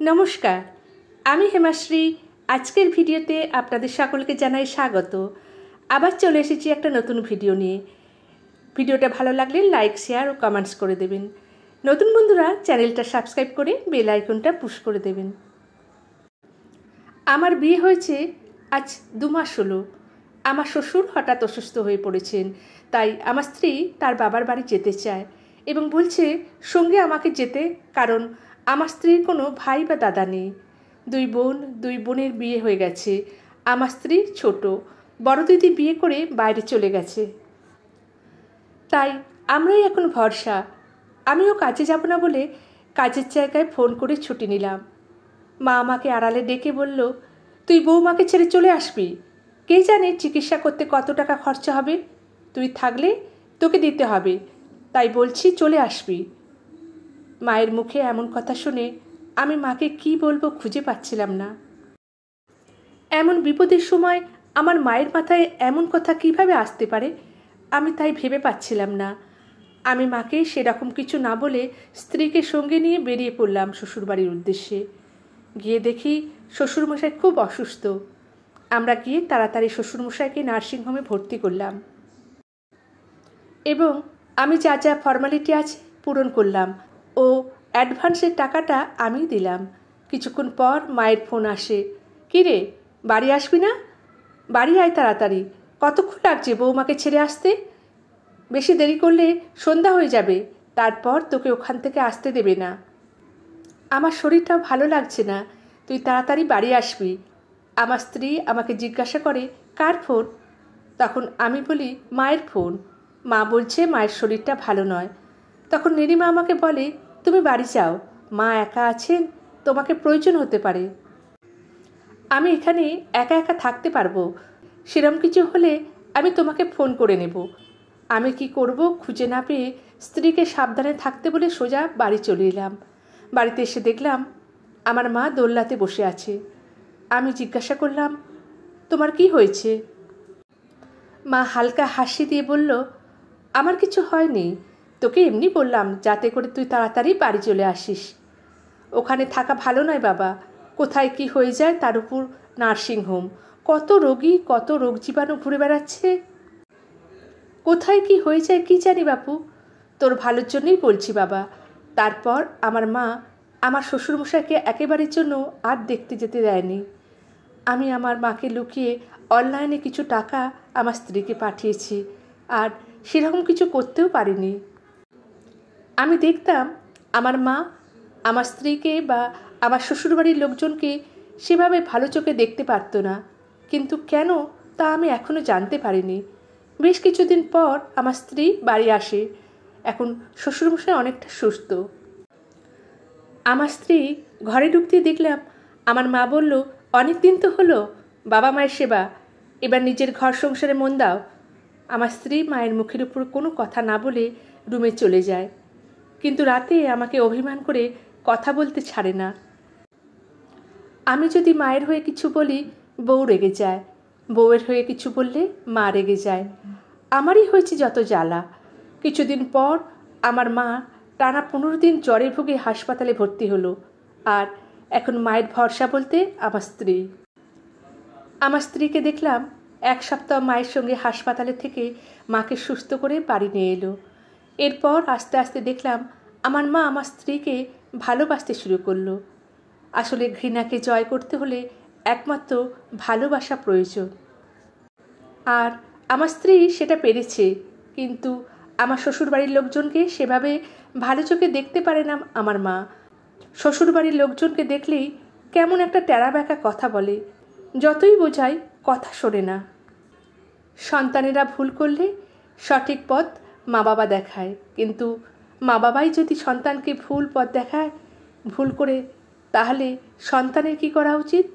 নমস্কার, আমি হেমাশ্রী। আজকের ভিডিওতে আপনাদের সকলকে জানাই স্বাগত। আবার চলে এসেছি একটা নতুন ভিডিও নিয়ে। ভিডিওটা ভালো লাগলে লাইক, শেয়ার ও কমেন্টস করে দেবেন। নতুন বন্ধুরা চ্যানেলটা সাবস্ক্রাইব করে বেল আইকনটা পুশ করে দেবেন। আমার বিয়ে হয়েছে আজ 2 মাস হলো। আমার শ্বশুর হঠাৎ অসুস্থ হয়ে পড়েছেন, তাই আমার স্ত্রী তার বাবার বাড়ি যেতে চায় এবং বলছে সঙ্গে আমাকে যেতে, কারণ আমার স্ত্রীর কোনো ভাই বা দাদা নেই। 2 বোনের বিয়ে হয়ে গেছে। আমার স্ত্রী ছোট, বড় দিদি বিয়ে করে বাইরে চলে গেছে, তাই আমরাই এখন ভরসা। আমিও কাজে যাব না বলে কাজের জায়গায় ফোন করে ছুটি নিলাম। মা আমাকে আড়ালে ডেকে বলল, তুই বৌমাকে ছেড়ে চলে আসবি, কে জানে চিকিৎসা করতে কত টাকা খরচা হবে, তুই থাকলে তোকে দিতে হবে, তাই বলছি চলে আসবি। মায়ের মুখে এমন কথা শুনে আমি মাকে কি বলবো খুঁজে পাচ্ছিলাম না। এমন বিপদের সময় আমার মায়ের মাথায় এমন কথা কিভাবে আসতে পারে, আমি তাই ভেবে পাচ্ছিলাম না। আমি মাকে সেরকম কিছু না বলে স্ত্রীকে সঙ্গে নিয়ে বেরিয়ে পড়লাম শ্বশুরবাড়ির উদ্দেশ্যে। গিয়ে দেখি শ্বশুরমশাই খুব অসুস্থ। আমরা গিয়ে তাড়াতাড়ি শ্বশুরমশাইকে নার্সিংহোমে ভর্তি করলাম এবং আমি যা যা ফর্মালিটি আছে পূরণ করলাম ও অ্যাডভান্সের টাকাটা আমি দিলাম। কিছুক্ষণ পর মায়ের ফোন আসে, কী রে, বাড়ি আসবি না? বাড়ি আয় তাড়াতাড়ি, কতক্ষণ লাগছে বৌমাকে ছেড়ে আসতে? বেশি দেরি করলে সন্ধ্যা হয়ে যাবে, তারপর তোকে ওখান থেকে আসতে দেবে না। আমার শরীরটাও ভালো লাগছে না, তুই তাড়াতাড়ি বাড়ি আসবি। আমার স্ত্রী আমাকে জিজ্ঞাসা করে, কার ফোন? তখন আমি বলি, মায়ের ফোন। মা বলছে মায়ের শরীরটা ভালো নয়। তখন নীলিমা আমাকে বলে, তুমি বাড়ি যাও, মা একা আছেন, তোমাকে প্রয়োজন হতে পারে। আমি এখানে একা একা থাকতে পারবো, সেরম কিছু হলে আমি তোমাকে ফোন করে নেব। আমি কি করব খুঁজে না পেয়ে স্ত্রীকে সাবধানে থাকতে বলে সোজা বাড়ি চলে এলাম। বাড়িতে এসে দেখলাম আমার মা দোলনাতে বসে আছে। আমি জিজ্ঞাসা করলাম, তোমার কি হয়েছে? মা হালকা হাসি দিয়ে বলল, আমার কিছু হয়নি, তোকে এমনি বললাম যাতে করে তুই তাড়াতাড়ি বাড়ি চলে আসিস। ওখানে থাকা ভালো নয় বাবা, কোথায় কি হয়ে যায় তার উপর নার্সিংহোম, কত রোগী কত রোগ জীবাণু ঘুরে বেড়াচ্ছে, কোথায় কি হয়ে যায় কি জানি বাপু, তোর ভালোর জন্যই বলছি বাবা। তারপর আমার মা আমার শ্বশুরমশাইকে একেবারের জন্য আর দেখতে যেতে দেয়নি। আমি আমার মাকে লুকিয়ে অনলাইনে কিছু টাকা আমার স্ত্রীকে পাঠিয়েছি, আর সেরকম কিছু করতেও পারিনি। আমি দেখতাম আমার মা আমার স্ত্রীকে বা আমার শ্বশুরবাড়ির লোকজনকে সেভাবে ভালো চোখে দেখতে পারত না, কিন্তু কেন তা আমি এখনও জানতে পারিনি। বেশ কিছুদিন পর আমার স্ত্রী বাড়ি আসে। এখন শ্বশুরমশাই অনেকটা সুস্থ। আমার স্ত্রী ঘরে ঢুকতে দেখলাম আমার মা বলল, অনেক দিন তো হলো বাবা মায়ের সেবা, এবার নিজের ঘর সংসারে মন দাও। আমার স্ত্রী মায়ের মুখের উপর কোনো কথা না বলে রুমে চলে যায়, কিন্তু রাতে আমাকে অভিমান করে কথা বলতে ছাড়ে না। আমি যদি মায়ের হয়ে কিছু বলি বউ রেগে যায়, বউয়ের হয়ে কিছু বললে মা রেগে যায়। আমারই হয়েছে যত জ্বালা। কিছুদিন পর আমার মা টানা 15 দিন জ্বরে ভুগে হাসপাতালে ভর্তি হলো, আর এখন মায়ের ভরসা বলতে আমার স্ত্রী। আমার স্ত্রীকে দেখলাম 1 সপ্তাহ মায়ের সঙ্গে হাসপাতালে থেকে মাকে সুস্থ করে বাড়ি নিয়ে এলো। এরপর আস্তে আস্তে দেখলাম আমার মা আমার স্ত্রীকে ভালোবাসতে শুরু করলো। আসলে ঘৃণাকে জয় করতে হলে একমাত্র ভালোবাসা প্রয়োজন, আর আমার স্ত্রী সেটা পেরেছে। কিন্তু আমার শ্বশুরবাড়ির লোকজনকে সেভাবে ভালো চোখে দেখতে পারে না আমার মা। শ্বশুরবাড়ির লোকজনকে দেখলেই কেমন একটা টেরা ব্যাকা কথা বলে, যতই বোঝাই কথা শোনে না। সন্তানেরা ভুল করলে সঠিক পথ মা বাবা দেখায়, কিন্তু মা বাবাই যদি সন্তানকে ভুল পথ দেখায় ভুল করে, তাহলে সন্তানের কি করা উচিত?